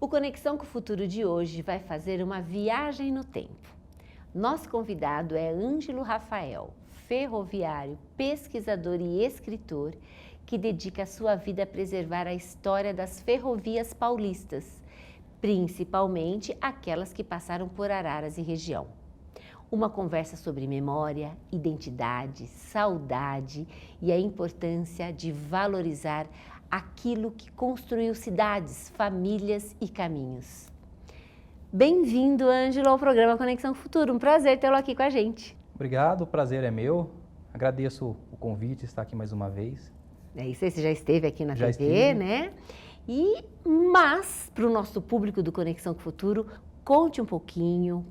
O Conexão com o Futuro de hoje vai fazer uma viagem no tempo. Nosso convidado é Ângelo Rafael, ferroviário, pesquisador e escritor, que dedica a sua vida a preservar a história das ferrovias paulistas, principalmente aquelas que passaram por Araras e região. Uma conversa sobre memória, identidade, saudade e a importância de valorizar aquilo que construiu cidades, famílias e caminhos. Bem-vindo, Ângelo, ao programa Conexão Futuro. Um prazer tê-lo aqui com a gente. Obrigado, o prazer é meu. Agradeço o convite, estar aqui mais uma vez. É isso aí, você já esteve aqui na Já TV, estive. né? Mas, para o nosso público do Conexão com o Futuro, conte um pouquinho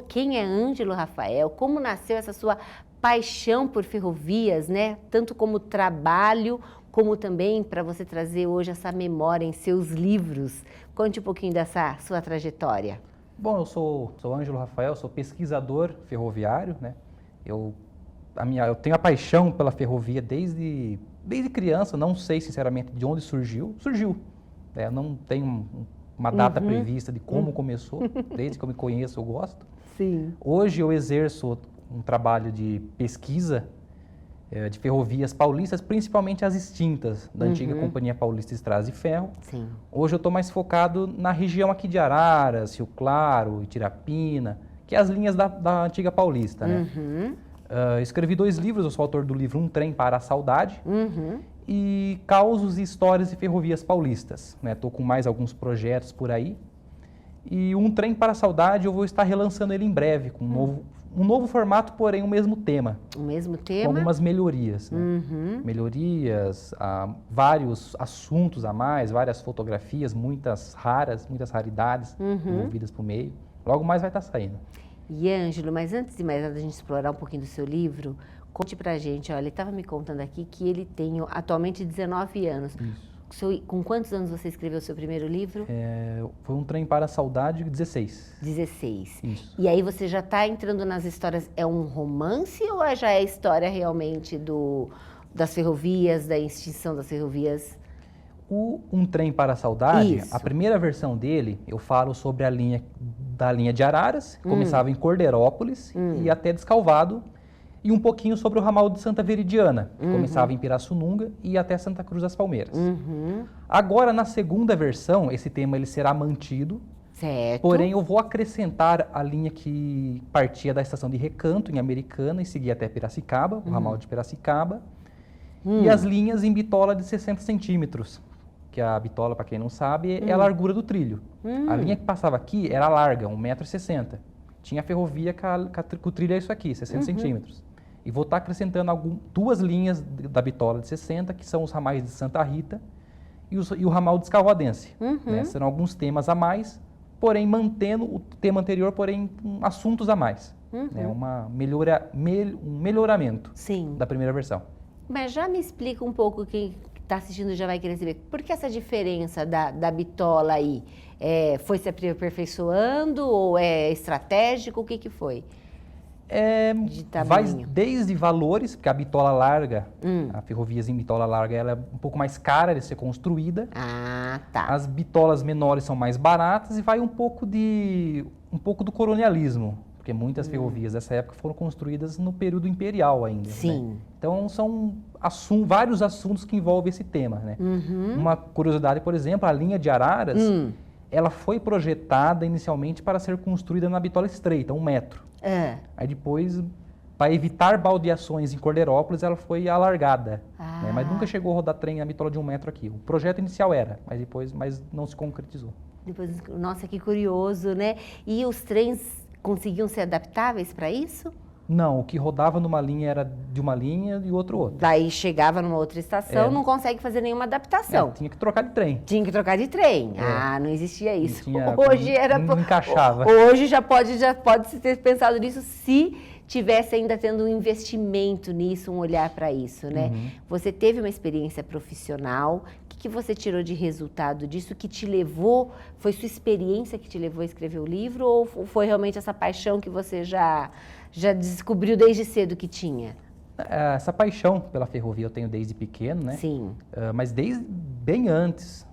quem é Ângelo Rafael, como nasceu essa sua paixão por ferrovias, né? Tanto como trabalho, como também para você trazer hoje essa memória em seus livros. Conte um pouquinho dessa sua trajetória. Bom, eu sou Ângelo Rafael, sou pesquisador ferroviário, né? Eu tenho a paixão pela ferrovia desde criança, não sei sinceramente de onde surgiu. Surgiu, né? Eu não tenho uma data prevista de como começou, desde que eu me conheço eu gosto. Sim. Hoje eu exerço um trabalho de pesquisa de ferrovias paulistas, principalmente as extintas, da antiga Companhia Paulista de Estradas de Ferro. Sim. Hoje eu estou mais focado na região aqui de Araras, Rio Claro, Itirapina, que é as linhas da antiga Paulista, né? Escrevi 2 livros, eu sou autor do livro Um Trem para a Saudade e Causos e Histórias de Ferrovias Paulistas. Estou com mais alguns projetos por aí. E Um Trem para a Saudade eu vou estar relançando ele em breve, com um novo formato, porém o mesmo tema. O mesmo tema? Com algumas melhorias. Né? Melhorias, vários assuntos a mais, várias fotografias, muitas raridades envolvidas por meio. Logo mais vai estar saindo. E Ângelo, mas antes de mais nada a gente explorar um pouquinho do seu livro, conte pra gente, olha, ele estava me contando aqui que ele tem atualmente 19 anos. Isso. Com quantos anos você escreveu o seu primeiro livro? Foi Um Trem para a Saudade, 16. 16. Isso. E aí você já está entrando nas histórias, é um romance ou já é história realmente das ferrovias, da extinção das ferrovias? Um Trem para a Saudade, Isso. a primeira versão dele, eu falo sobre a linha de Araras, começava em Corderópolis e até Descalvado, e um pouquinho sobre o ramal de Santa Veridiana, que começava em Pirassununga e ia até Santa Cruz das Palmeiras. Agora, na segunda versão, esse tema ele será mantido, Certo. porém eu vou acrescentar a linha que partia da estação de Recanto, em Americana, e seguia até Piracicaba, o ramal de Piracicaba, e as linhas em bitola de 60 centímetros, que a bitola, para quem não sabe, é a largura do trilho. A linha que passava aqui era larga, 1,60 m. Tinha ferrovia com o trilho é isso aqui, 60 centímetros. E vou estar acrescentando 2 linhas da bitola de 60, que são os ramais de Santa Rita e o ramal de Escalvadense. Né? Serão alguns temas a mais, porém mantendo o tema anterior, porém com assuntos a mais. Né? Um melhoramento da primeira versão. Mas já me explica um pouco, quem está assistindo já vai querer saber, por que essa diferença da bitola aí? Foi se aperfeiçoando ou é estratégico? O que foi? Vai desde valores, porque a bitola larga, a ferrovias em bitola larga, ela é um pouco mais cara de ser construída. Ah, tá. As bitolas menores são mais baratas e vai um pouco do colonialismo, porque muitas ferrovias dessa época foram construídas no período imperial ainda. Sim. Né? Então são vários assuntos que envolvem esse tema. Né? Uma curiosidade, por exemplo, a linha de Araras, ela foi projetada inicialmente para ser construída na bitola estreita, 1 metro. Aí depois, para evitar baldeações em Corderópolis, ela foi alargada. Né? Mas nunca chegou a rodar trem na bitola de 1 metro aqui. O projeto inicial era, mas não se concretizou. Nossa, que curioso, né? E os trens conseguiam ser adaptáveis para isso? Não, o que rodava numa linha era de uma linha e o outro outra. Daí chegava numa outra estação, não consegue fazer nenhuma adaptação. Tinha que trocar de trem. Tinha que trocar de trem. Não existia isso. Não encaixava. Hoje já pode se ter pensado nisso se tivesse ainda tendo um investimento nisso, um olhar para isso, né? Você teve uma experiência profissional, o que você tirou de resultado disso, que te levou, foi sua experiência que te levou a escrever o livro ou foi realmente essa paixão que você já descobriu desde cedo que tinha? Essa paixão pela ferrovia eu tenho desde pequeno, né? Sim. Mas desde bem antes.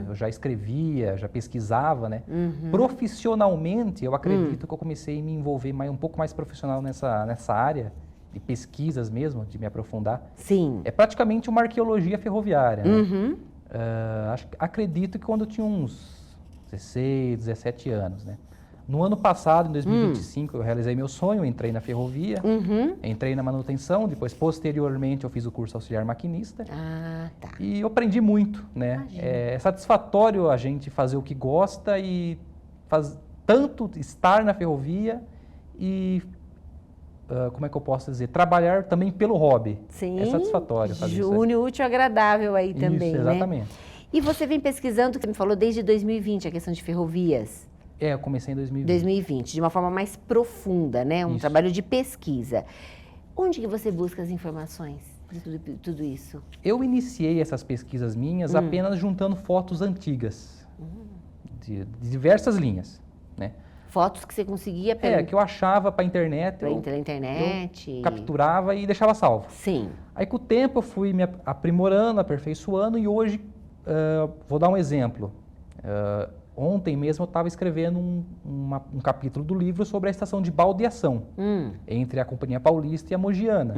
Eu já escrevia, já pesquisava, né? Profissionalmente, eu acredito que eu comecei a me envolver um pouco mais profissional nessa área de pesquisas mesmo, de me aprofundar. Sim. É praticamente uma arqueologia ferroviária, né? Acredito que quando eu tinha uns 16, 17 anos, né? No ano passado, em 2025, eu realizei meu sonho, entrei na ferrovia, entrei na manutenção, depois, posteriormente, eu fiz o curso auxiliar maquinista. Ah, tá. E eu aprendi muito, né? É satisfatório a gente fazer o que gosta e tanto estar na ferrovia e, como é que eu posso dizer, trabalhar também pelo hobby. Sim, é satisfatório fazer isso. Une o útil ao agradável aí também, isso, exatamente. né? E você vem pesquisando, que você me falou, desde 2020, a questão de ferrovias. Eu comecei em 2020. 2020, de uma forma mais profunda, né? Um trabalho de pesquisa. Onde que você busca as informações de tudo isso? Eu iniciei essas pesquisas minhas apenas juntando fotos antigas, de diversas linhas, né? Fotos que você conseguia... que eu achava para a internet. Pela internet. Eu capturava e deixava salvo. Sim. Aí com o tempo eu fui me aprimorando, aperfeiçoando e hoje, vou dar um exemplo. Ontem mesmo eu estava escrevendo um capítulo do livro sobre a estação de baldeação entre a Companhia Paulista e a Mogiana.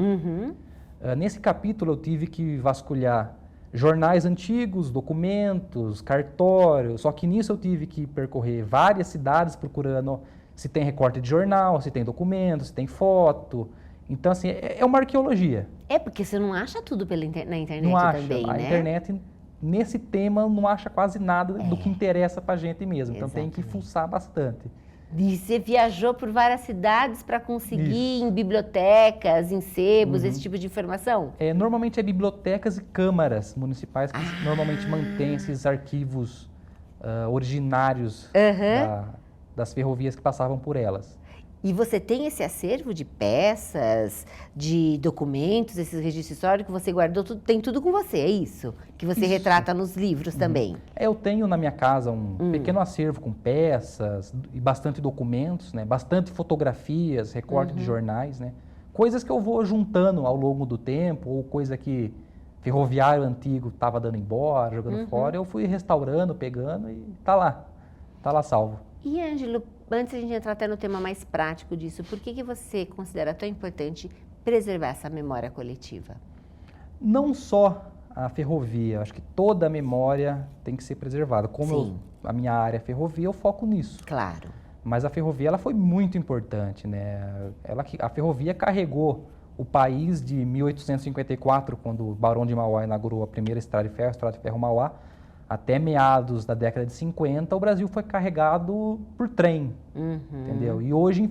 Nesse capítulo eu tive que vasculhar jornais antigos, documentos, cartórios, só que nisso eu tive que percorrer várias cidades procurando se tem recorte de jornal, se tem documento, se tem foto. Então, assim, é uma arqueologia. Porque você não acha tudo na internet não acha. também, A né? internet... Nesse tema, não acha quase nada do que interessa para a gente mesmo. Então, tem que fuçar bastante. E você viajou por várias cidades para conseguir em bibliotecas, em sebos, esse tipo de informação? Normalmente é bibliotecas e câmaras municipais que normalmente mantêm esses arquivos originários das ferrovias que passavam por elas. E você tem esse acervo de peças, de documentos, esses registros históricos, você guardou tudo, tem tudo com você, é isso? Que você retrata nos livros também? Eu tenho na minha casa um pequeno acervo com peças e bastante documentos, né? Bastante fotografias, recorte de jornais, né? Coisas que eu vou juntando ao longo do tempo, ou coisa que ferroviário antigo estava dando embora, jogando fora, eu fui restaurando, pegando e tá lá salvo. E, Ângelo, antes de a gente entrar até no tema mais prático disso, por que você considera tão importante preservar essa memória coletiva? Não só a ferrovia, acho que toda a memória tem que ser preservada. Como a minha área é ferrovia, eu foco nisso. Claro. Mas a ferrovia ela foi muito importante, né? A ferrovia carregou o país de 1854, quando o Barão de Mauá inaugurou a primeira estrada de ferro Mauá, até meados da década de 50, o Brasil foi carregado por trem, entendeu? E hoje,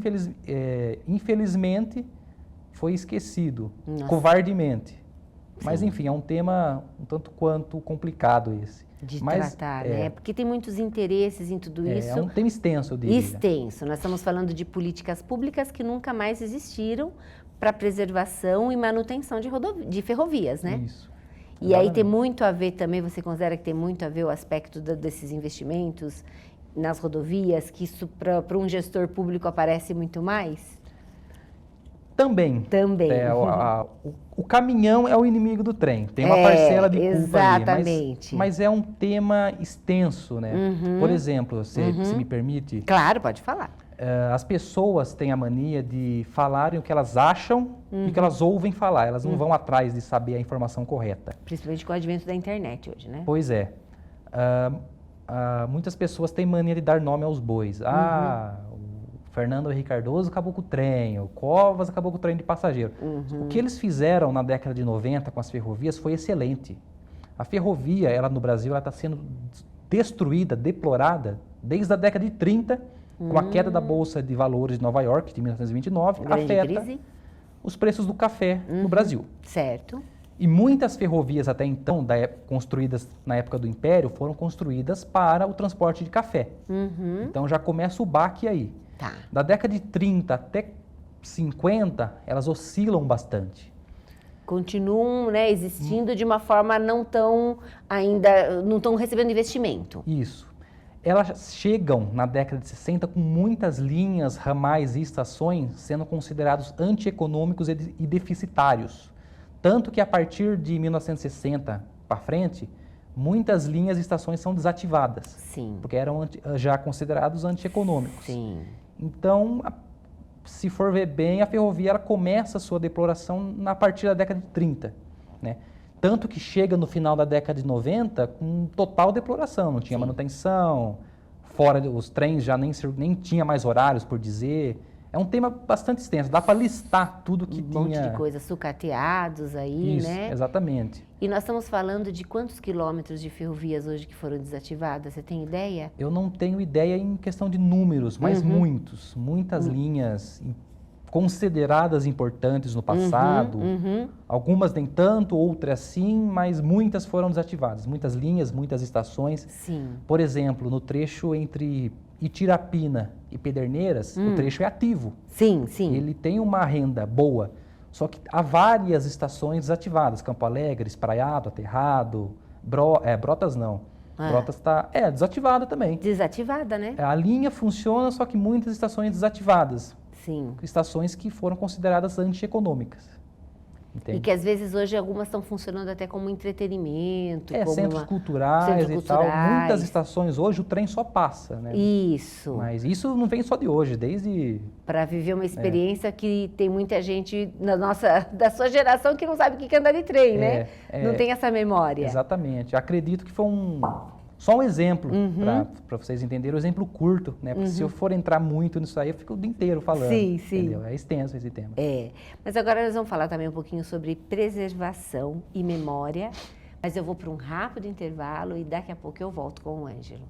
infelizmente, foi esquecido, covardemente. Mas, enfim, é um tema um tanto quanto complicado esse. De tratar, né? Porque tem muitos interesses em tudo isso. É um tema extenso, eu diria. Extenso. Nós estamos falando de políticas públicas que nunca mais existiram para preservação e manutenção de ferrovias, né? Isso. E aí tem muito a ver também, você considera que tem muito a ver o aspecto desses investimentos nas rodovias, que isso para um gestor público aparece muito mais? Também. O caminhão é o inimigo do trem. Tem uma parcela de culpa ali. Mas é um tema extenso, né? Por exemplo, se me permite... Claro, pode falar. As pessoas têm a mania de falarem o que elas acham e o que elas ouvem falar. Elas não vão atrás de saber a informação correta. Principalmente com o advento da internet hoje, né? Pois é. Muitas pessoas têm mania de dar nome aos bois. O Fernando Henrique Cardoso acabou com o trem, o Covas acabou com o trem de passageiro. O que eles fizeram na década de 90 com as ferrovias foi excelente. A ferrovia, ela no Brasil, ela está sendo destruída, deplorada, desde a década de 30, com a queda da Bolsa de Valores de Nova York, de 1929, afeta os preços do café no Brasil. Certo. E muitas ferrovias até então, construídas na época do Império, foram construídas para o transporte de café. Então já começa o baque aí. Tá. Da década de 30 até 50, elas oscilam bastante. Continuam, né, existindo de uma forma não tão recebendo investimento. Isso. Elas chegam na década de 60 com muitas linhas, ramais e estações sendo considerados antieconômicos e deficitários. Tanto que a partir de 1960 para frente, muitas linhas e estações são desativadas. Sim. Porque eram já considerados antieconômicos. Sim. Então, se for ver bem, a ferrovia ela começa a sua deploração a partir da década de 30, né? Tanto que chega no final da década de 90 com total deploração, não tinha manutenção, fora os trens já nem tinha mais horários, por dizer. É um tema bastante extenso, dá para listar tudo que tinha. Um monte de coisas sucateados aí, Isso, né? Exatamente. E nós estamos falando de quantos quilômetros de ferrovias hoje que foram desativadas? Você tem ideia? Eu não tenho ideia em questão de números, mas muitas linhas consideradas importantes no passado. Algumas nem tanto, outras sim, mas muitas foram desativadas. Muitas linhas, muitas estações. Sim. Por exemplo, no trecho entre Itirapina e Pederneiras, o trecho é ativo. Sim, sim. Ele tem uma renda boa, só que há várias estações desativadas. Campo Alegre, Espraiado, Aterrado, Brotas não. Brotas está desativada também. Desativada, né? A linha funciona, só que muitas estações desativadas. Sim. Estações que foram consideradas antieconômicas. Entende? E que às vezes hoje algumas estão funcionando até como entretenimento. Como Centros culturais e tal. Muitas estações hoje o trem só passa, né? Isso. Mas isso não vem só de hoje, desde... Para viver uma experiência que tem muita gente da sua geração que não sabe o que é andar de trem, né? Não tem essa memória. Exatamente. Acredito que foi só um exemplo, para vocês entenderem, um exemplo curto, né? Porque se eu for entrar muito nisso aí, eu fico o dia inteiro falando. Sim, sim. Entendeu? É extenso esse tema. Mas agora nós vamos falar também um pouquinho sobre preservação e memória, mas eu vou para um rápido intervalo e daqui a pouco eu volto com o Ângelo.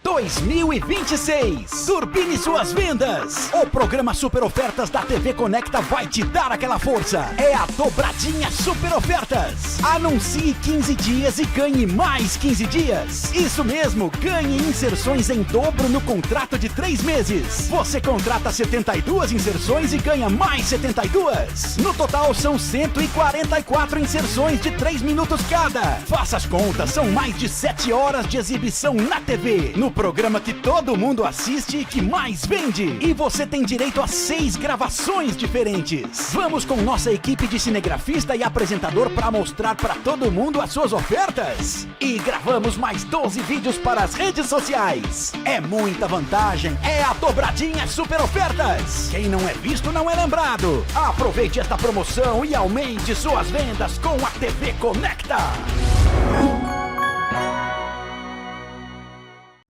...2026. Turbine suas vendas. O programa Super Ofertas da TV Conecta vai te dar aquela força. É a dobradinha Super Ofertas. Anuncie 15 dias e ganhe mais 15 dias. Isso mesmo, ganhe inserções em dobro no contrato de 3 meses. Você contrata 72 inserções e ganha mais 72. No total são 144 inserções de 3 minutos cada. Faça as contas, são mais de 7 horas de exibição na TV. No programa que todo mundo assiste e que mais vende. E você tem direito a 6 gravações diferentes. Vamos com nossa equipe de cinegrafista e apresentador para mostrar para todo mundo as suas ofertas. E gravamos mais 12 vídeos para as redes sociais. É muita vantagem, é a dobradinha Super Ofertas. Quem não é visto não é lembrado. Aproveite esta promoção e aumente suas vendas com a TV Conecta.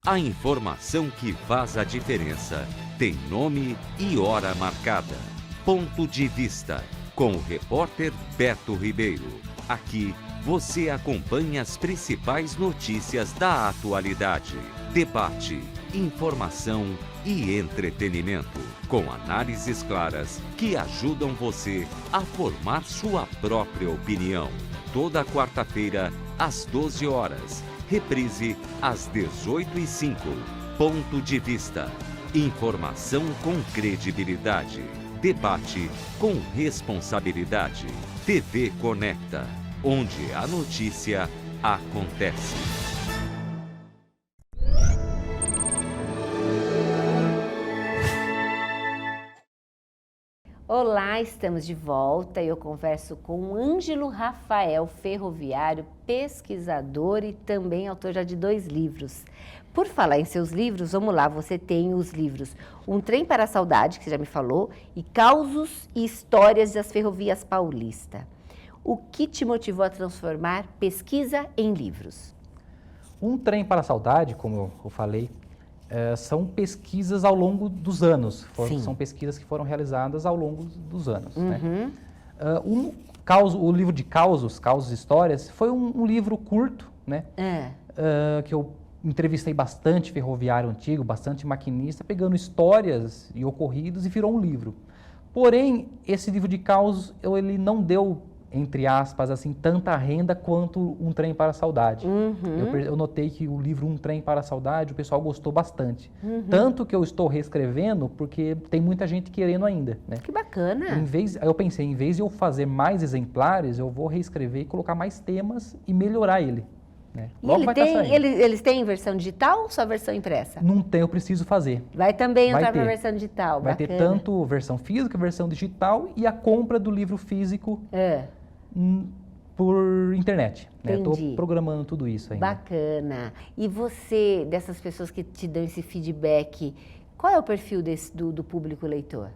A informação que faz a diferença tem nome e hora marcada. Ponto de Vista, com o repórter Beto Ribeiro. Aqui você acompanha as principais notícias da atualidade, debate, informação e entretenimento, com análises claras que ajudam você a formar sua própria opinião. Toda quarta-feira, às 12 horas. Reprise às 18h05. Ponto de Vista. Informação com credibilidade. Debate com responsabilidade. TV Conecta, onde a notícia acontece. Olá, estamos de volta e eu converso com o Ângelo Rafael, ferroviário, pesquisador e também autor já de 2 livros. Por falar em seus livros, vamos lá, você tem os livros Um Trem para a Saudade, que você já me falou, e Causos e Histórias das Ferrovias Paulista. O que te motivou a transformar pesquisa em livros? Um Trem para a Saudade, como eu falei, são pesquisas ao longo dos anos. São pesquisas que foram realizadas ao longo dos anos. Né? O livro de Causos e Histórias, foi um livro curto, né? Que eu entrevistei bastante ferroviário antigo, bastante maquinista, pegando histórias e ocorridos e virou um livro. Porém, esse livro de Causos, ele não deu, entre aspas, assim, tanta renda quanto Um Trem para a Saudade. Eu notei que o livro Um Trem para a Saudade, o pessoal gostou bastante. Tanto que eu estou reescrevendo, porque tem muita gente querendo ainda. Né? Que bacana! Aí eu pensei, em vez de eu fazer mais exemplares, eu vou reescrever e colocar mais temas e melhorar ele. né? E Logo vai estar saindo. eles têm versão digital ou só versão impressa? Não tem, eu preciso fazer. Vai também Vai entrar para a ter. versão digital, Vai bacana. ter tanto versão física, versão digital e a compra do livro físico por internet. Estou Entendi. programando tudo isso ainda. Bacana. E você, dessas pessoas que te dão esse feedback, qual é o perfil do público leitor?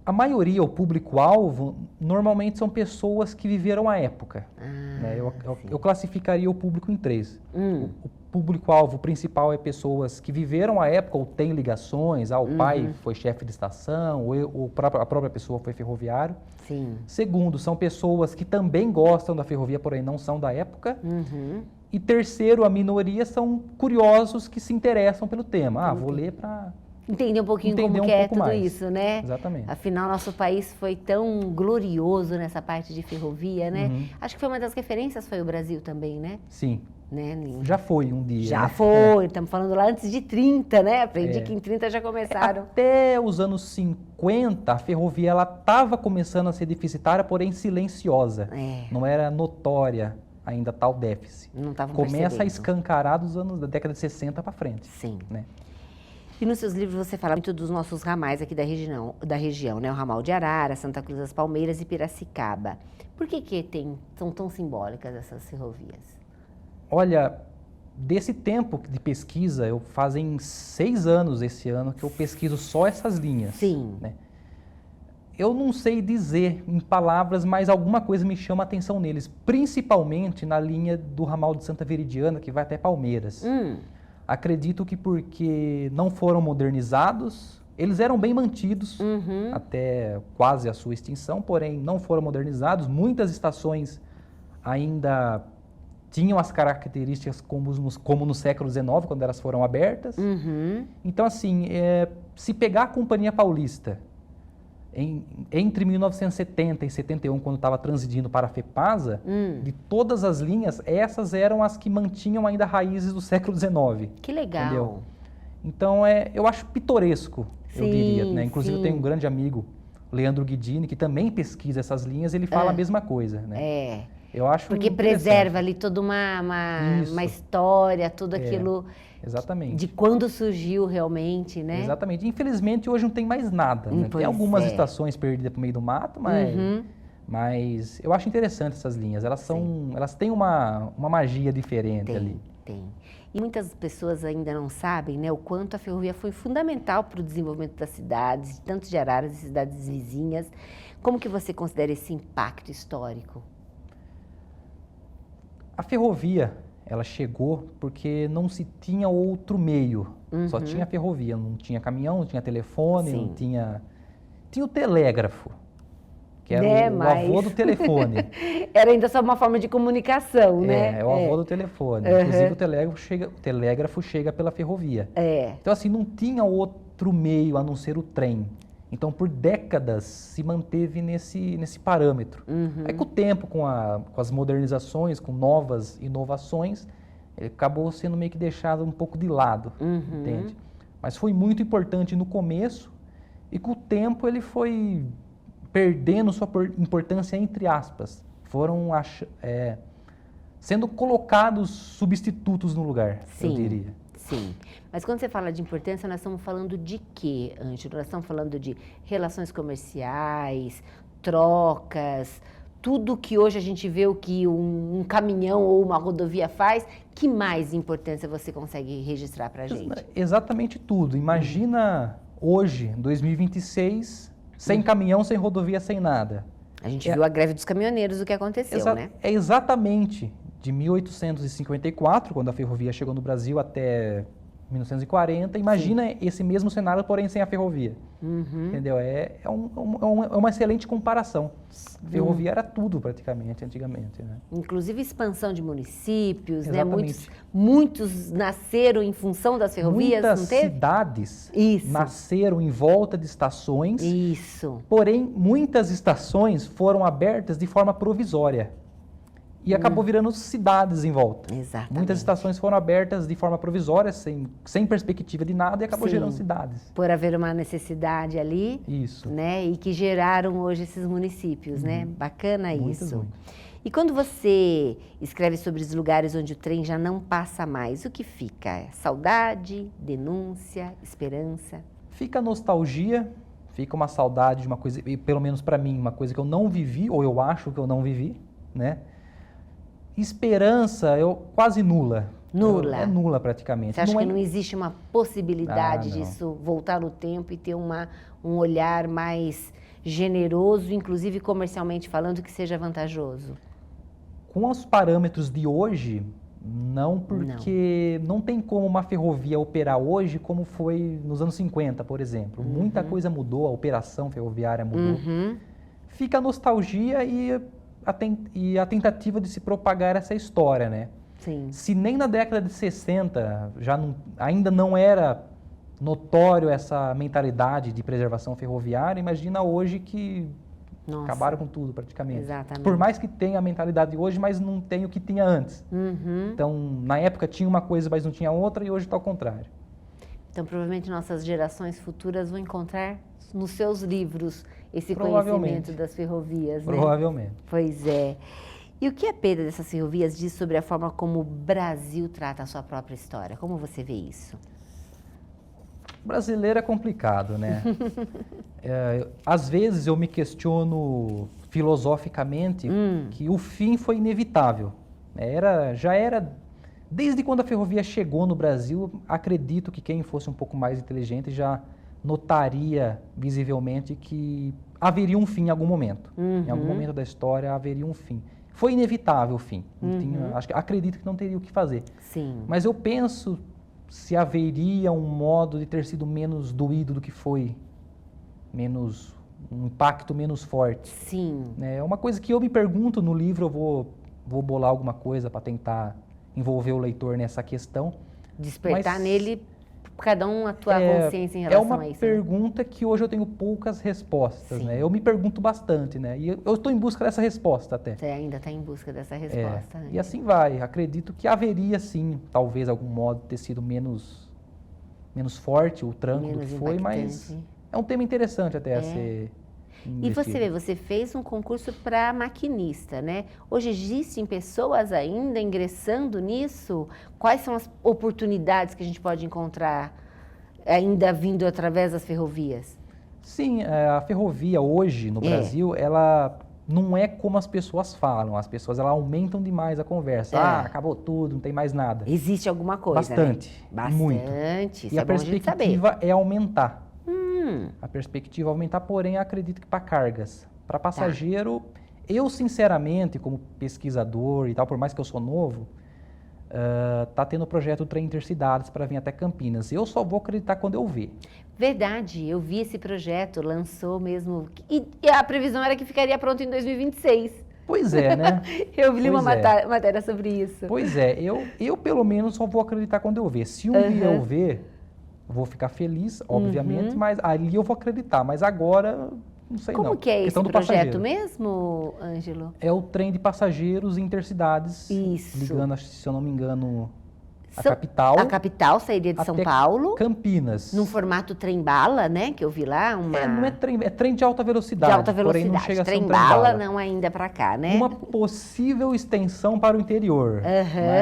A maioria, o público-alvo, normalmente são pessoas que viveram a época. Né? Eu classificaria o público em 3. O público-alvo principal é pessoas que viveram a época ou têm ligações. O pai foi chefe de estação, ou a própria pessoa foi ferroviário. Sim. Segundo, são pessoas que também gostam da ferrovia, porém não são da época. E terceiro, a minoria são curiosos que se interessam pelo tema. Vou ler para... Entender um pouquinho Entender como um que é pouco tudo mais. isso, né? Exatamente. Afinal, nosso país foi tão glorioso nessa parte de ferrovia, né? Acho que foi uma das referências, foi o Brasil também, né? Sim. Né? Já foi um dia. Já né? foi, estamos falando lá antes de 30, né? Aprendi que em 30 já começaram. Até os anos 50, a ferrovia estava começando a ser deficitária, porém silenciosa. Não era notória ainda tal déficit. Não estavam Começa percebendo. a escancarar da década de 60 para frente. Sim. Né? E nos seus livros você fala muito dos nossos ramais aqui da região, né? O ramal de Arara, Santa Cruz das Palmeiras e Piracicaba. Por que são tão simbólicas essas ferrovias? Olha, desse tempo de pesquisa, fazem 6 anos esse ano que eu pesquiso só essas linhas. Sim. Né? Eu não sei dizer em palavras, mas alguma coisa me chama a atenção neles, principalmente na linha do ramal de Santa Veridiana, que vai até Palmeiras. Acredito que porque não foram modernizados, eles eram bem mantidos até quase a sua extinção, porém não foram modernizados. Muitas estações ainda tinham as características como no século XIX, quando elas foram abertas. Então, assim, se pegar a Companhia Paulista entre 1970 e 71, quando estava transigindo para a FEPASA, de todas as linhas, essas eram as que mantinham ainda raízes do século XIX. Que legal. Entendeu? Então, eu acho pitoresco, eu diria. Né? Inclusive, eu tenho um grande amigo, Leandro Guidini, que também pesquisa essas linhas, ele fala a mesma coisa. Né? Eu acho porque preserva ali toda uma história, tudo aquilo... Exatamente. De quando surgiu realmente, né? Exatamente. Infelizmente, hoje não tem mais nada. Né? Tem algumas estações perdidas no meio do mato, mas eu acho interessante essas linhas. Elas têm uma magia diferente ali. Tem. E muitas pessoas ainda não sabem, né, o quanto a ferrovia foi fundamental para o desenvolvimento das cidades, tanto de Araras e cidades vizinhas. Como que você considera esse impacto histórico? A ferrovia, ela chegou porque não se tinha outro meio, só tinha ferrovia, não tinha caminhão, não tinha telefone, não tinha... Tinha o telégrafo, que era o avô do telefone. Era ainda só uma forma de comunicação, né? É o avô do telefone. Inclusive o telégrafo chega pela ferrovia. Então assim, não tinha outro meio a não ser o trem. Então, por décadas, se manteve nesse parâmetro. Aí, com o tempo, com as modernizações, com novas inovações, ele acabou sendo meio que deixado um pouco de lado, entende? Mas foi muito importante no começo e, com o tempo, ele foi perdendo sua importância, entre aspas. Foram sendo colocados substitutos no lugar, eu diria. Sim, mas quando você fala de importância, nós estamos falando de quê, Ângelo? Nós estamos falando de relações comerciais, trocas, tudo que hoje a gente vê o que um caminhão ou uma rodovia faz. Que mais importância você consegue registrar para a gente? Exatamente tudo. Imagina hoje, 2026, sem caminhão, sem rodovia, sem nada. A gente viu a greve dos caminhoneiros, o que aconteceu, né? É exatamente de 1854, quando a ferrovia chegou no Brasil, até 1940. Imagina esse mesmo cenário, porém sem a ferrovia. Entendeu? É uma excelente comparação. A ferrovia era tudo, praticamente, antigamente. Né? Inclusive expansão de municípios, né? Muitos nasceram em função das ferrovias, muitas não teve? Cidades nasceram em volta de estações. Porém, muitas estações foram abertas de forma provisória. E acabou virando cidades em volta. Exatamente. Muitas estações foram abertas de forma provisória, sem perspectiva de nada, e acabou gerando cidades. Por haver uma necessidade ali. Isso. Né? E que geraram hoje esses municípios, né? Bacana isso. Muito. E quando você escreve sobre os lugares onde o trem já não passa mais, o que fica? Saudade, denúncia, esperança? Fica nostalgia, fica uma saudade de uma coisa, e pelo menos para mim, uma coisa que eu não vivi, ou eu acho que eu não vivi, né? Esperança, quase nula. Nula? É nula praticamente. Você acha que não existe uma possibilidade disso voltar no tempo e ter um olhar mais generoso, inclusive comercialmente falando, que seja vantajoso? Com os parâmetros de hoje, não, porque não tem como uma ferrovia operar hoje como foi nos anos 50, por exemplo. Muita coisa mudou, a operação ferroviária mudou. Fica a nostalgia e a tentativa de se propagar essa história, né? Sim. Se nem na década de 60 ainda não era notório essa mentalidade de preservação ferroviária, imagina hoje que acabaram com tudo praticamente. Exatamente. Por mais que tenha a mentalidade hoje, mas não tem o que tinha antes. Então, na época tinha uma coisa, mas não tinha outra, e hoje está ao contrário. Então, provavelmente nossas gerações futuras vão encontrar nos seus livros esse conhecimento das ferrovias, né? Provavelmente. Pois é. E o que a perda dessas ferrovias diz sobre a forma como o Brasil trata a sua própria história? Como você vê isso? O brasileiro é complicado, né? Às vezes eu me questiono filosoficamente que o fim foi inevitável. Já era, desde quando a ferrovia chegou no Brasil, acredito que quem fosse um pouco mais inteligente já notaria visivelmente que haveria um fim em algum momento. Em algum momento da história haveria um fim. Foi inevitável o fim. Acredito que não teria o que fazer. Sim. Mas eu penso se haveria um modo de ter sido menos doído do que foi, um impacto menos forte. Sim. É uma coisa que eu me pergunto no livro, eu vou bolar alguma coisa para tentar envolver o leitor nessa questão. Despertar nele, cada um a tua consciência em relação a isso. É uma pergunta que hoje eu tenho poucas respostas, né? Eu me pergunto bastante, né? E eu estou em busca dessa resposta até. Você ainda está em busca dessa resposta, né? E assim vai. Acredito que haveria, sim, talvez algum modo de ter sido menos forte o tranco do que foi, mas é um tema interessante até a ser E você fez um concurso para maquinista, né? Hoje existem pessoas ainda ingressando nisso? Quais são as oportunidades que a gente pode encontrar ainda vindo através das ferrovias? Sim, a ferrovia hoje no Brasil, ela não é como as pessoas falam. As pessoas elas aumentam demais a conversa. Acabou tudo, não tem mais nada. Existe alguma coisa, Bastante, né? muito. Bastante, E a perspectiva é aumentar. A perspectiva é aumentar, porém, acredito que para cargas. Para passageiro, eu sinceramente, como pesquisador e tal, por mais que eu sou novo, tá tendo o projeto Trem Intercidades para vir até Campinas. Eu só vou acreditar quando eu ver. Verdade, eu vi esse projeto, lançou mesmo, e a previsão era que ficaria pronto em 2026. Pois é, né? Eu li uma matéria sobre isso. Pois é, eu pelo menos só vou acreditar quando eu ver. Se um dia eu ver, vou ficar feliz, obviamente, mas ali eu vou acreditar. Mas agora, não sei não. Como que é esse projeto mesmo, Ângelo? É o trem de passageiros intercidades, Isso. ligando, se eu não me engano, a capital. A capital sairia de São Paulo. Campinas. Num formato trem-bala, né? Que eu vi lá. Não é trem, é trem de alta velocidade. De alta velocidade. Porém não chega a ser um Trem-bala não ainda para cá, né? Uma possível extensão para o interior.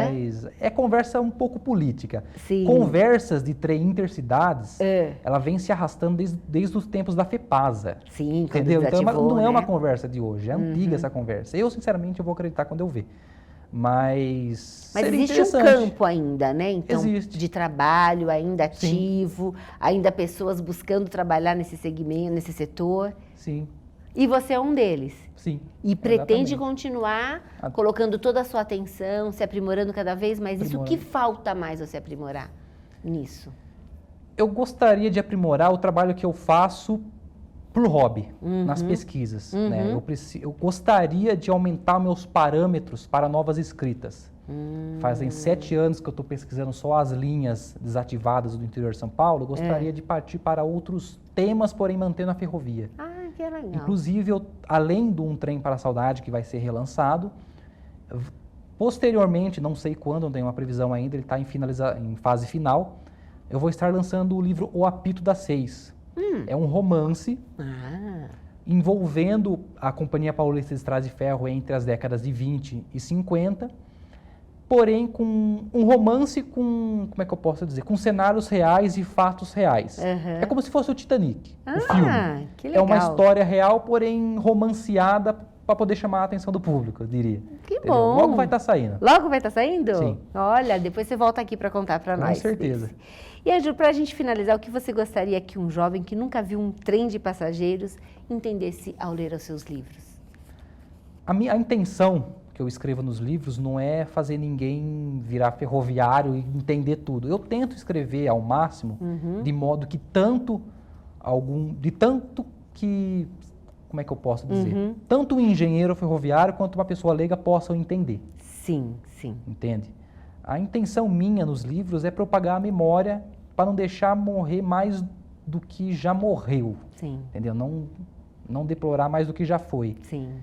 Mas é conversa um pouco política. Sim. Conversas de trem intercidades, ela vem se arrastando desde os tempos da FEPASA. Sim, entendeu? Então não é uma né? conversa de hoje, é antiga essa conversa. Eu, sinceramente, eu vou acreditar quando eu ver. Mas existe um campo ainda, né? Então, existe. De trabalho ainda ativo, ainda pessoas buscando trabalhar nesse segmento, nesse setor. Sim. E você é um deles. Sim. E pretende continuar colocando toda a sua atenção, se aprimorando cada vez mais. Isso, o que falta mais você aprimorar nisso? Eu gostaria de aprimorar o trabalho que eu faço por hobby, nas pesquisas. Né? Eu gostaria de aumentar meus parâmetros para novas escritas. Fazem 7 anos que eu estou pesquisando só as linhas desativadas do interior de São Paulo. Eu gostaria de partir para outros temas, porém mantendo a ferrovia. Ah, que legal. Inclusive, além de um Trem para a Saudade, que vai ser relançado, posteriormente, não sei quando, não tenho uma previsão ainda, ele está em fase final, eu vou estar lançando o livro O Apito das 6. É um romance envolvendo a Companhia Paulista de Estradas de Ferro entre as décadas de 20 e 50, porém com um romance com, como é que eu posso dizer, com cenários reais e fatos reais. Uhum. É como se fosse o Titanic, o filme. Que legal. É uma história real, porém romanceada para poder chamar a atenção do público, eu diria. Que Entendeu? bom. Logo vai estar saindo. Logo vai estar saindo? Sim. Olha, depois você volta aqui para contar para nós. Com certeza. Desse. E, Ângelo, para a gente finalizar, o que você gostaria que um jovem que nunca viu um trem de passageiros entendesse ao ler os seus livros? A intenção que eu escrevo nos livros não é fazer ninguém virar ferroviário e entender tudo. Eu tento escrever ao máximo, de modo que como é que eu posso dizer? Tanto um engenheiro ferroviário quanto uma pessoa leiga possam entender. Sim, sim. Entende? A intenção minha nos livros é propagar a memória para não deixar morrer mais do que já morreu. Sim. Entendeu? Não deplorar mais do que já foi. Sim.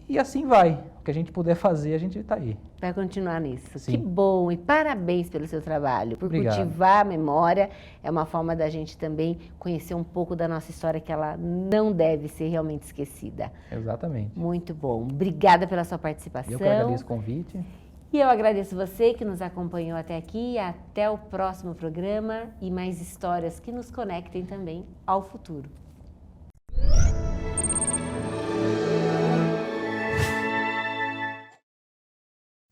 E assim vai. O que a gente puder fazer, a gente está aí. Vai continuar nisso. Sim. Que bom e parabéns pelo seu trabalho. Por Obrigado. Cultivar a memória é uma forma da gente também conhecer um pouco da nossa história, que ela não deve ser realmente esquecida. Exatamente. Muito bom. Obrigada pela sua participação. Eu que agradeço o convite. E eu agradeço você que nos acompanhou até aqui. Até o próximo programa e mais histórias que nos conectem também ao futuro.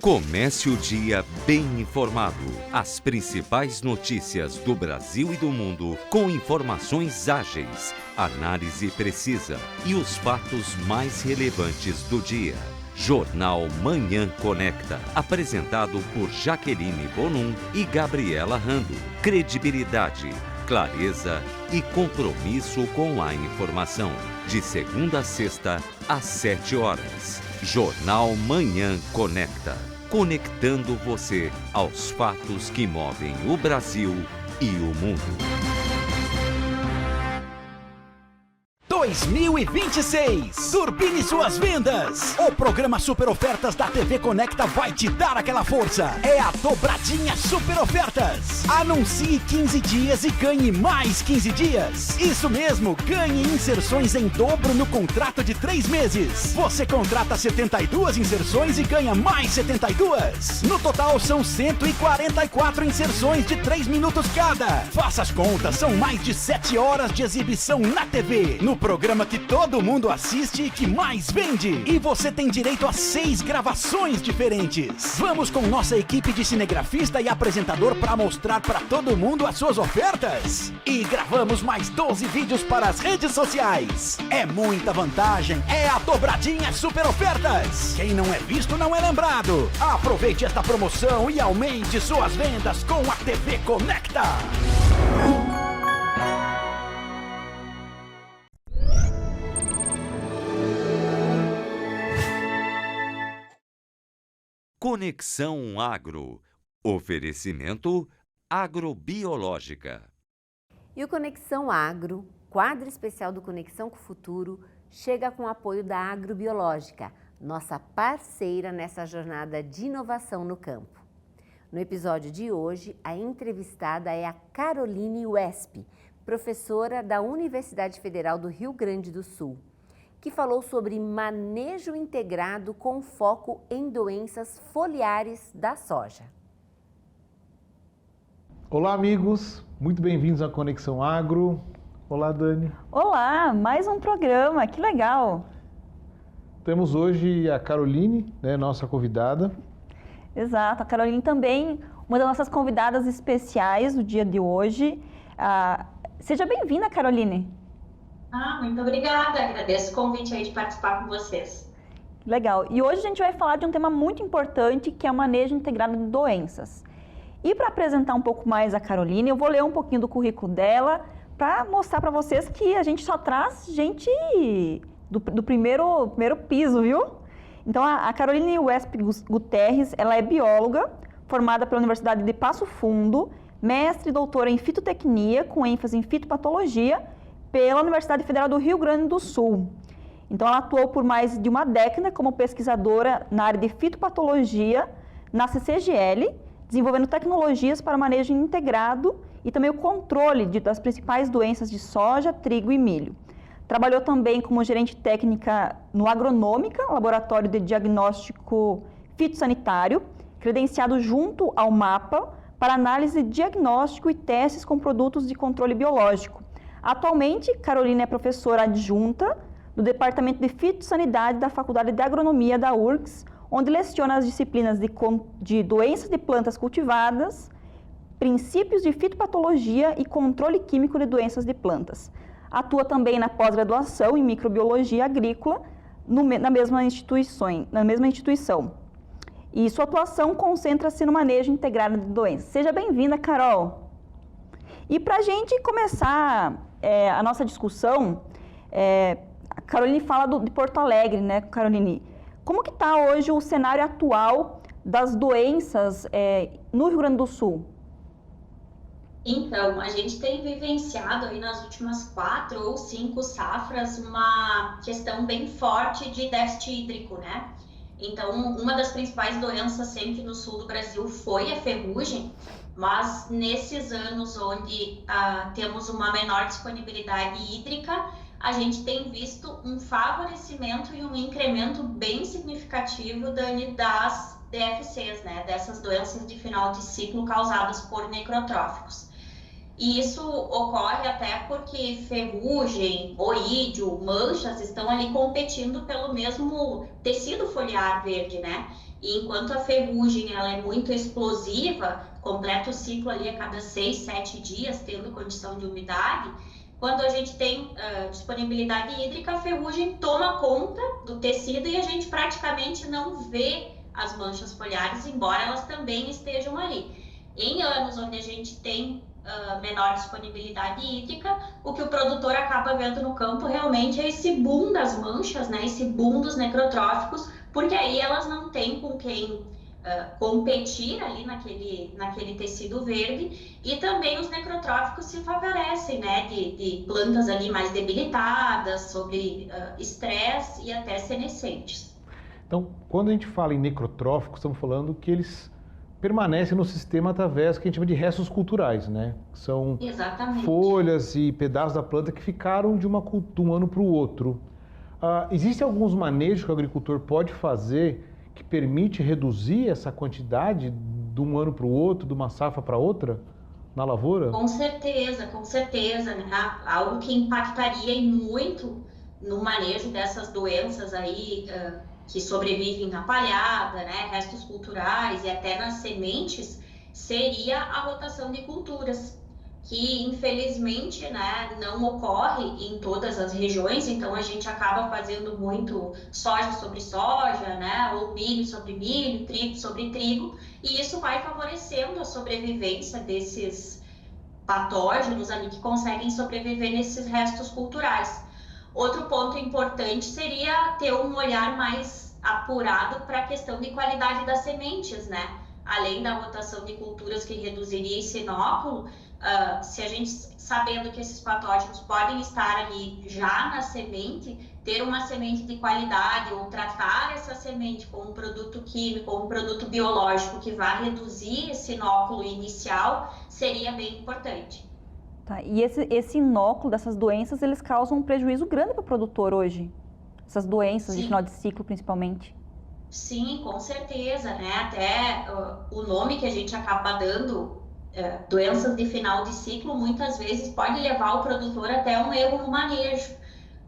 Comece o dia bem informado. As principais notícias do Brasil e do mundo com informações ágeis, análise precisa e os fatos mais relevantes do dia. Jornal Manhã Conecta, apresentado por Jaqueline Bonum e Gabriela Rando. Credibilidade, clareza e compromisso com a informação. De segunda a sexta, às 7 horas. Jornal Manhã Conecta. Conectando você aos fatos que movem o Brasil e o mundo. 2026. Turbine suas vendas. O programa Super Ofertas da TV Conecta vai te dar aquela força. É a dobradinha Super Ofertas. Anuncie 15 dias e ganhe mais 15 dias. Isso mesmo, ganhe inserções em dobro no contrato de 3 meses. Você contrata 72 inserções e ganha mais 72. No total são 144 inserções de 3 minutos cada. Faça as contas, são mais de 7 horas de exibição na TV. No programa que todo mundo assiste e que mais vende. E você tem direito a 6 gravações diferentes. Vamos com nossa equipe de cinegrafista e apresentador para mostrar para todo mundo as suas ofertas. E gravamos mais 12 vídeos para as redes sociais. É muita vantagem, é a dobradinha Super Ofertas. Quem não é visto não é lembrado. Aproveite esta promoção e aumente suas vendas com a TV Conecta. Conexão Agro. Oferecimento agrobiológica. E o Conexão Agro, quadro especial do Conexão com o Futuro, chega com o apoio da Agrobiológica, nossa parceira nessa jornada de inovação no campo. No episódio de hoje, a entrevistada é a Caroline Wesp, professora da Universidade Federal do Rio Grande do Sul, que falou sobre manejo integrado com foco em doenças foliares da soja. Olá, amigos, muito bem-vindos à Conexão Agro. Olá, Dani. Olá, mais um programa, que legal! Temos hoje a Caroline, nossa convidada. Exato, a Caroline também, uma das nossas convidadas especiais do dia de hoje. Seja bem-vinda, Caroline. Muito obrigada, agradeço o convite aí de participar com vocês. Legal, e hoje a gente vai falar de um tema muito importante, que é o manejo integrado de doenças. E para apresentar um pouco mais a Caroline, eu vou ler um pouquinho do currículo dela, para mostrar para vocês que a gente só traz gente do primeiro piso, viu? Então, a Caroline Wesp Guterres, ela é bióloga, formada pela Universidade de Passo Fundo, mestre e doutora em fitotecnia, com ênfase em fitopatologia, pela Universidade Federal do Rio Grande do Sul. Então, ela atuou por mais de uma década como pesquisadora na área de fitopatologia na CCGL, desenvolvendo tecnologias para manejo integrado e também o controle das principais doenças de soja, trigo e milho. Trabalhou também como gerente técnica no Agronômica, laboratório de diagnóstico fitossanitário, credenciado junto ao MAPA para análise, diagnóstico e testes com produtos de controle biológico. Atualmente, Carolina é professora adjunta do Departamento de Fitossanidade da Faculdade de Agronomia da URGS, onde leciona as disciplinas de doenças de plantas cultivadas, princípios de fitopatologia e controle químico de doenças de plantas. Atua também na pós-graduação em microbiologia agrícola na mesma instituição. E sua atuação concentra-se no manejo integrado de doenças. Seja bem-vinda, Carol. E para a gente começar a nossa discussão, a Caroline fala de Porto Alegre, né, Caroline? Como que está hoje o cenário atual das doenças no Rio Grande do Sul? Então, a gente tem vivenciado aí nas últimas 4 ou 5 safras uma questão bem forte de déficit hídrico, né? Então, uma das principais doenças sempre no sul do Brasil foi a ferrugem, mas nesses anos onde temos uma menor disponibilidade hídrica, a gente tem visto um favorecimento e um incremento bem significativo das DFCs, né? Dessas doenças de final de ciclo causadas por necrotróficos. E isso ocorre até porque ferrugem, oídio, manchas estão ali competindo pelo mesmo tecido foliar verde, né? E enquanto a ferrugem ela é muito explosiva, completa o ciclo ali a cada 6, 7 dias, tendo condição de umidade, quando a gente tem disponibilidade hídrica, a ferrugem toma conta do tecido e a gente praticamente não vê as manchas foliares, embora elas também estejam ali. Em anos onde a gente tem menor disponibilidade hídrica, o que o produtor acaba vendo no campo realmente é esse boom das manchas, né? Esse boom dos necrotróficos, porque aí elas não têm com quem competir ali naquele tecido verde, e também os necrotróficos se favorecem, né? De plantas ali mais debilitadas, sobre estresse e até senescentes. Então, quando a gente fala em necrotróficos, estamos falando que eles permanecem no sistema através do que a gente chama de restos culturais, né? São Exatamente. folhas e pedaços da planta que ficaram de um ano para o outro. Existem alguns manejos que o agricultor pode fazer que permite reduzir essa quantidade de um ano para o outro, de uma safra para outra, na lavoura? Com certeza, né? Algo que impactaria muito no manejo dessas doenças aí, que sobrevivem na palhada, né, restos culturais e até nas sementes, seria a rotação de culturas, que infelizmente, né, não ocorre em todas as regiões. Então a gente acaba fazendo muito soja sobre soja, né, ou milho sobre milho, trigo sobre trigo, e isso vai favorecendo a sobrevivência desses patógenos ali que conseguem sobreviver nesses restos culturais. Outro ponto importante seria ter um olhar mais apurado para a questão de qualidade das sementes, né? Além da rotação de culturas que reduziria esse inóculo, se a gente, sabendo que esses patógenos podem estar ali já na semente, ter uma semente de qualidade ou tratar essa semente com um produto químico ou um produto biológico que vá reduzir esse inóculo inicial, seria bem importante. Tá, e esse inóculo dessas doenças, eles causam um prejuízo grande para o produtor hoje? Essas doenças de final de ciclo, principalmente? Sim, com certeza, né? Até o nome que a gente acaba dando, doenças de final de ciclo, muitas vezes pode levar o produtor até um erro no manejo,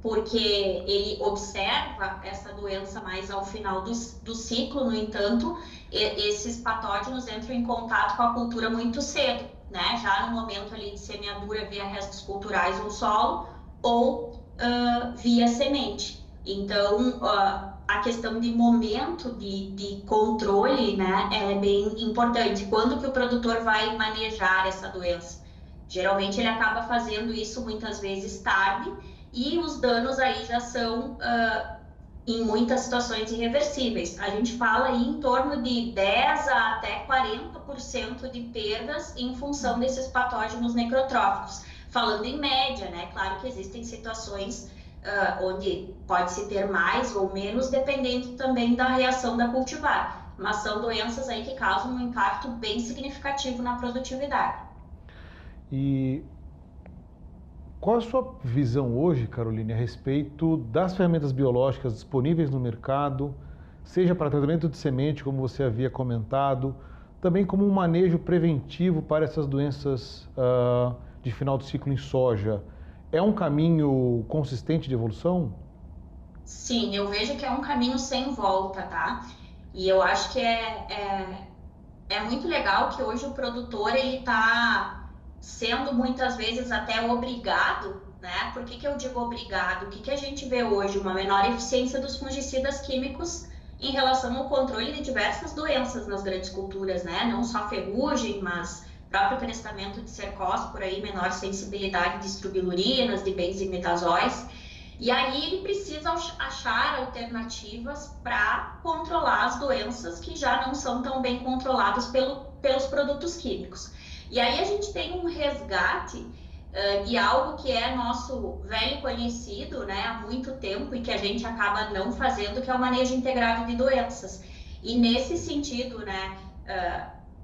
porque ele observa essa doença mais ao final do ciclo. No entanto, esses patógenos entram em contato com a cultura muito cedo, né? Já no momento ali de semeadura via restos culturais no solo ou via semente. Então, a questão de momento de controle, né, é bem importante. Quando que o produtor vai manejar essa doença? Geralmente ele acaba fazendo isso muitas vezes tarde, e os danos aí já são, em muitas situações, irreversíveis. A gente fala aí em torno de 10 a até 40% de perdas em função desses patógenos necrotróficos. Falando em média, né? Claro que existem situações onde pode-se ter mais ou menos, dependendo também da reação da cultivar. Mas são doenças aí que causam um impacto bem significativo na produtividade. E Qual a sua visão hoje, Caroline, a respeito das ferramentas biológicas disponíveis no mercado, seja para tratamento de semente, como você havia comentado, também como um manejo preventivo para essas doenças de final de ciclo em soja? É um caminho consistente de evolução? Sim, eu vejo que é um caminho sem volta, tá? E eu acho que é muito legal que hoje o produtor ele está sendo muitas vezes até obrigado, né? Por que eu digo obrigado? O que a gente vê hoje? Uma menor eficiência dos fungicidas químicos em relação ao controle de diversas doenças nas grandes culturas, né? Não só ferrugem, mas próprio crescimento de cercóspora aí, menor sensibilidade de estrobilurinas, de benzimetazóis. E aí ele precisa achar alternativas para controlar as doenças que já não são tão bem controladas pelos produtos químicos. E aí a gente tem um resgate de algo que é nosso velho conhecido, né, há muito tempo e que a gente acaba não fazendo, que é o manejo integrado de doenças. E nesse sentido, né,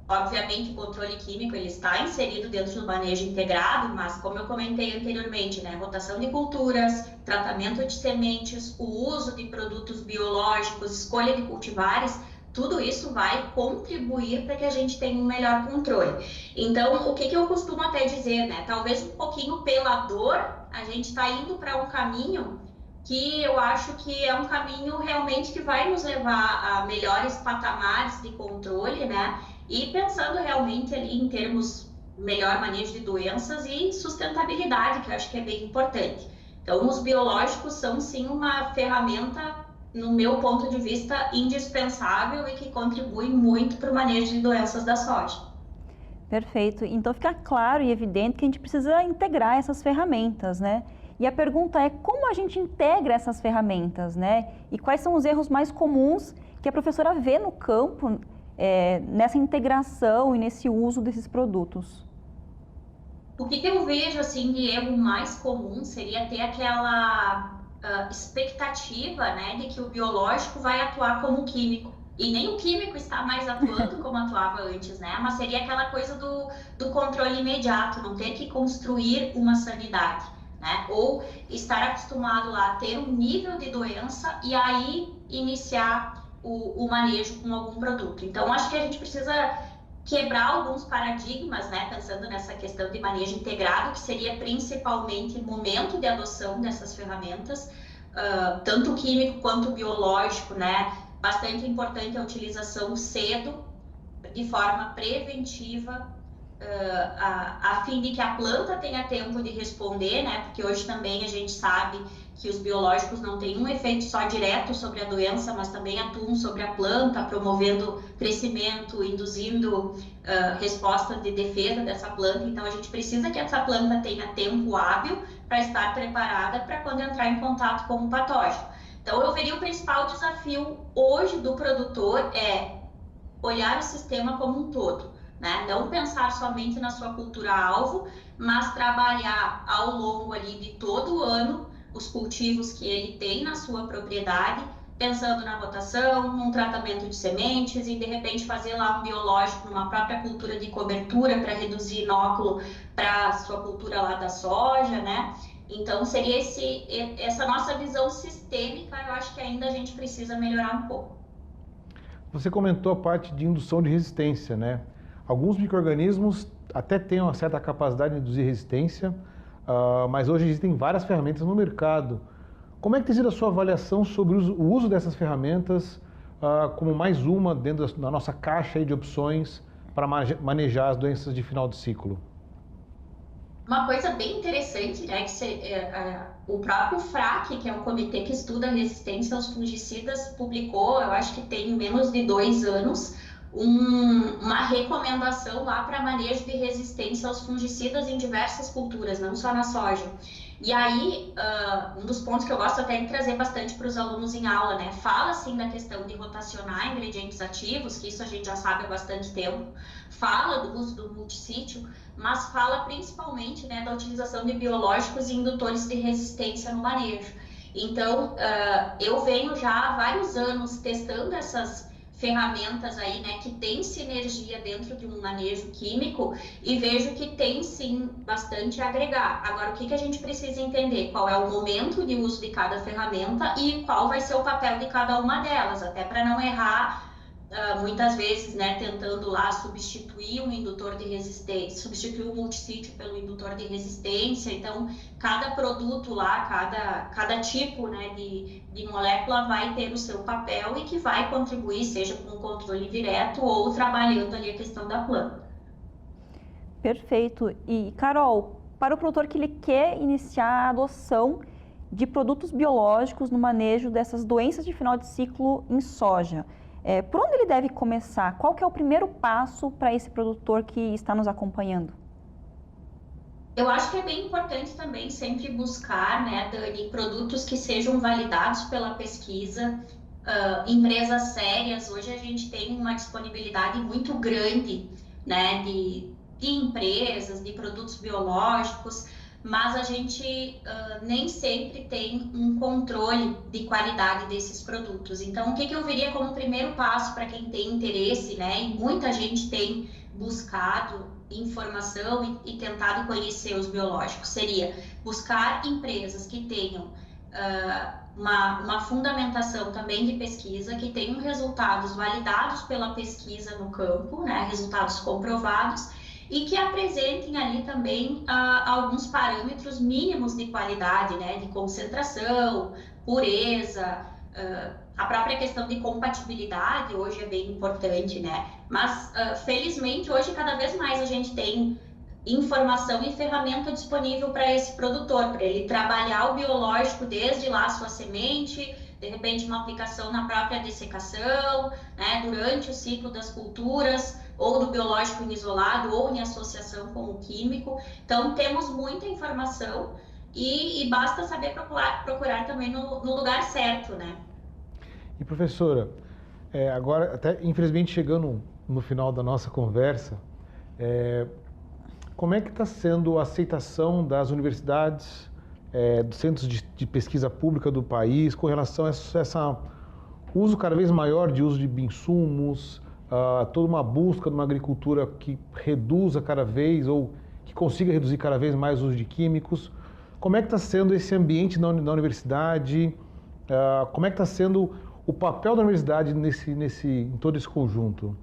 obviamente o controle químico ele está inserido dentro do manejo integrado, mas como eu comentei anteriormente, né, rotação de culturas, tratamento de sementes, o uso de produtos biológicos, escolha de cultivares, tudo isso vai contribuir para que a gente tenha um melhor controle. Então, o que eu costumo até dizer, né? Talvez um pouquinho pela dor, a gente está indo para um caminho que eu acho que é um caminho realmente que vai nos levar a melhores patamares de controle, né? E pensando realmente ali em termos melhor manejo de doenças e sustentabilidade, que eu acho que é bem importante. Então, os biológicos são sim uma ferramenta, no meu ponto de vista, indispensável e que contribui muito para o manejo de doenças da soja. Perfeito. Então fica claro e evidente que a gente precisa integrar essas ferramentas, né? E a pergunta é como a gente integra essas ferramentas, né? E quais são os erros mais comuns que a professora vê no campo nessa integração e nesse uso desses produtos? O que eu vejo assim de erro mais comum seria ter aquela expectativa, né, de que o biológico vai atuar como químico. E nem o químico está mais atuando como atuava antes, né? Mas seria aquela coisa do controle imediato, não ter que construir uma sanidade, né? Ou estar acostumado lá a ter um nível de doença e aí iniciar o manejo com algum produto. Então, acho que a gente precisa quebrar alguns paradigmas, né? Pensando nessa questão de manejo integrado, que seria principalmente o momento de adoção dessas ferramentas, tanto químico quanto biológico, né? Bastante importante a utilização cedo, de forma preventiva, a fim de que a planta tenha tempo de responder, né? Porque hoje também a gente sabe que os biológicos não têm um efeito só direto sobre a doença, mas também atuam sobre a planta, promovendo crescimento, induzindo resposta de defesa dessa planta. Então, a gente precisa que essa planta tenha tempo hábil para estar preparada para quando entrar em contato com o patógeno. Então, eu veria o principal desafio hoje do produtor é olhar o sistema como um todo, né? Não pensar somente na sua cultura-alvo, mas trabalhar ao longo ali de todo o ano os cultivos que ele tem na sua propriedade, pensando na rotação, num tratamento de sementes e de repente fazer lá um biológico numa própria cultura de cobertura para reduzir inóculo para a sua cultura lá da soja, né? Então seria essa nossa visão sistêmica, eu acho que ainda a gente precisa melhorar um pouco. Você comentou a parte de indução de resistência, né? Alguns micro-organismos até têm uma certa capacidade de induzir resistência, mas hoje existem várias ferramentas no mercado. Como é que tem sido a sua avaliação sobre o uso dessas ferramentas como mais uma dentro da nossa caixa aí de opções para manejar as doenças de final de ciclo? Uma coisa bem interessante, né, que o próprio FRAC, que é um comitê que estuda a resistência aos fungicidas, publicou, eu acho que tem menos de 2 anos, uma recomendação lá para manejo de resistência aos fungicidas em diversas culturas, não só na soja. E aí, um dos pontos que eu gosto até de trazer bastante para os alunos em aula, né? Fala, sim, da questão de rotacionar ingredientes ativos, que isso a gente já sabe há bastante tempo. Fala do uso do multissítio, mas fala principalmente, né, da utilização de biológicos e indutores de resistência no manejo. Então, eu venho já há vários anos testando essas ferramentas aí, né, que tem sinergia dentro de um manejo químico e vejo que tem sim bastante a agregar. Agora, o que a gente precisa entender? Qual é o momento de uso de cada ferramenta e qual vai ser o papel de cada uma delas, até para não errar muitas vezes, né, tentando lá substituir um indutor de resistência, substituir o multissítio pelo indutor de resistência. Então, cada produto lá, cada tipo, né, de molécula vai ter o seu papel e que vai contribuir, seja com controle direto ou trabalhando ali a questão da planta. Perfeito. E, Carol, para o produtor que ele quer iniciar a adoção de produtos biológicos no manejo dessas doenças de final de ciclo em soja, por onde ele deve começar? Qual que é o primeiro passo para esse produtor que está nos acompanhando? Eu acho que é bem importante também sempre buscar, né, Dani, produtos que sejam validados pela pesquisa, empresas sérias. Hoje a gente tem uma disponibilidade muito grande, né, de empresas, de produtos biológicos, mas a gente nem sempre tem um controle de qualidade desses produtos. Então, o que eu veria como primeiro passo para quem tem interesse, né, e muita gente tem buscado informação e tentado conhecer os biológicos, seria buscar empresas que tenham uma fundamentação também de pesquisa, que tenham resultados validados pela pesquisa no campo, né, resultados comprovados, e que apresentem ali também alguns parâmetros mínimos de qualidade, né, de concentração, pureza, a própria questão de compatibilidade hoje é bem importante, né, mas felizmente hoje cada vez mais a gente tem informação e ferramenta disponível para esse produtor, para ele trabalhar o biológico desde lá a sua semente, de repente uma aplicação na própria dessecação, né, durante o ciclo das culturas, ou do biológico em isolado, ou em associação com o químico. Então, temos muita informação e basta saber procurar também no lugar certo, né? E, professora, agora, até infelizmente chegando no final da nossa conversa, como é que está sendo a aceitação das universidades, dos centros de pesquisa pública do país, com relação a esse uso cada vez maior de uso de insumos, toda uma busca de uma agricultura que reduza cada vez, ou que consiga reduzir cada vez mais o uso de químicos? Como é que está sendo esse ambiente na universidade? Como é que está sendo o papel da universidade em todo esse conjunto?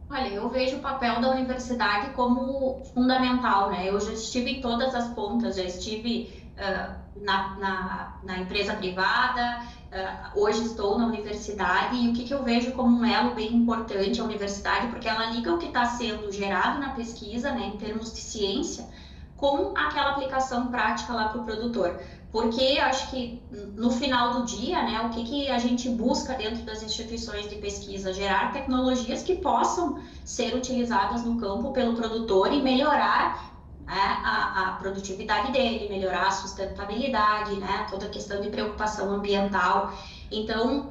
Olha, eu vejo o papel da universidade como fundamental, né? Eu já estive em todas as pontas, já estive na empresa privada, hoje estou na universidade, e o que eu vejo como um elo bem importante a universidade, porque ela liga o que está sendo gerado na pesquisa, né, em termos de ciência, com aquela aplicação prática lá para o produtor. Porque eu acho que no final do dia, né, o que a gente busca dentro das instituições de pesquisa? Gerar tecnologias que possam ser utilizadas no campo pelo produtor e melhorar a produtividade dele, melhorar a sustentabilidade, né, toda a questão de preocupação ambiental. Então,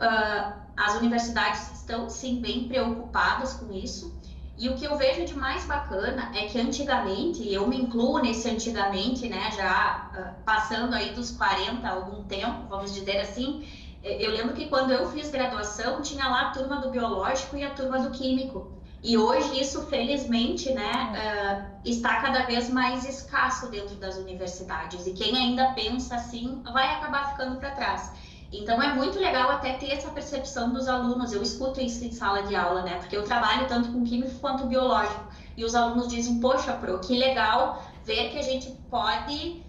as universidades estão, sim, bem preocupadas com isso. E o que eu vejo de mais bacana é que antigamente, eu me incluo nesse antigamente, né, já passando aí dos 40 há algum tempo, vamos dizer assim, eu lembro que quando eu fiz graduação, tinha lá a turma do biológico e a turma do químico. E hoje isso, felizmente, né, está cada vez mais escasso dentro das universidades. E quem ainda pensa assim vai acabar ficando para trás. Então é muito legal até ter essa percepção dos alunos. Eu escuto isso em sala de aula, né? Porque eu trabalho tanto com químico quanto biológico. E os alunos dizem, poxa, Pro, que legal ver que a gente pode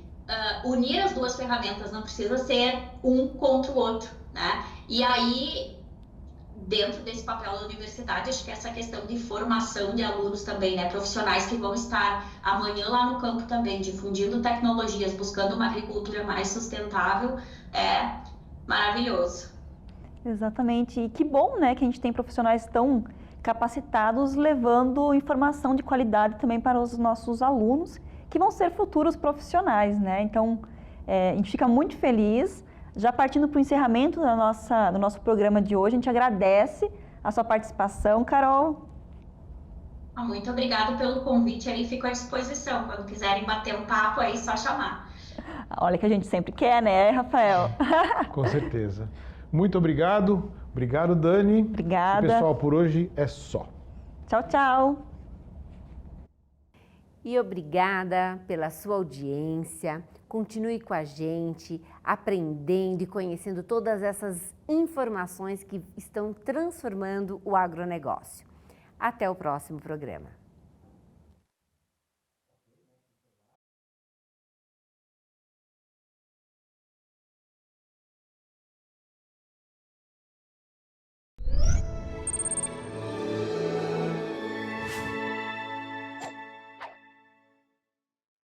unir as duas ferramentas, não precisa ser um contra o outro, né? E aí, dentro desse papel da universidade, acho que essa questão de formação de alunos também, né, profissionais que vão estar amanhã lá no campo também, difundindo tecnologias, buscando uma agricultura mais sustentável, é maravilhoso. Exatamente. E que bom, né, que a gente tem profissionais tão capacitados levando informação de qualidade também para os nossos alunos, que vão ser futuros profissionais, né? Então, a gente fica muito feliz. Já partindo para o encerramento do nosso programa de hoje, a gente agradece a sua participação, Carol. Muito obrigada pelo convite, aí fico à disposição. Quando quiserem bater um papo, aí só chamar. Olha que a gente sempre quer, né, Rafael? Com certeza. Muito obrigado. Obrigado, Dani. Obrigada. E, pessoal, por hoje é só. Tchau, tchau. E obrigada pela sua audiência. Continue com a gente, aprendendo e conhecendo todas essas informações que estão transformando o agronegócio. Até o próximo programa.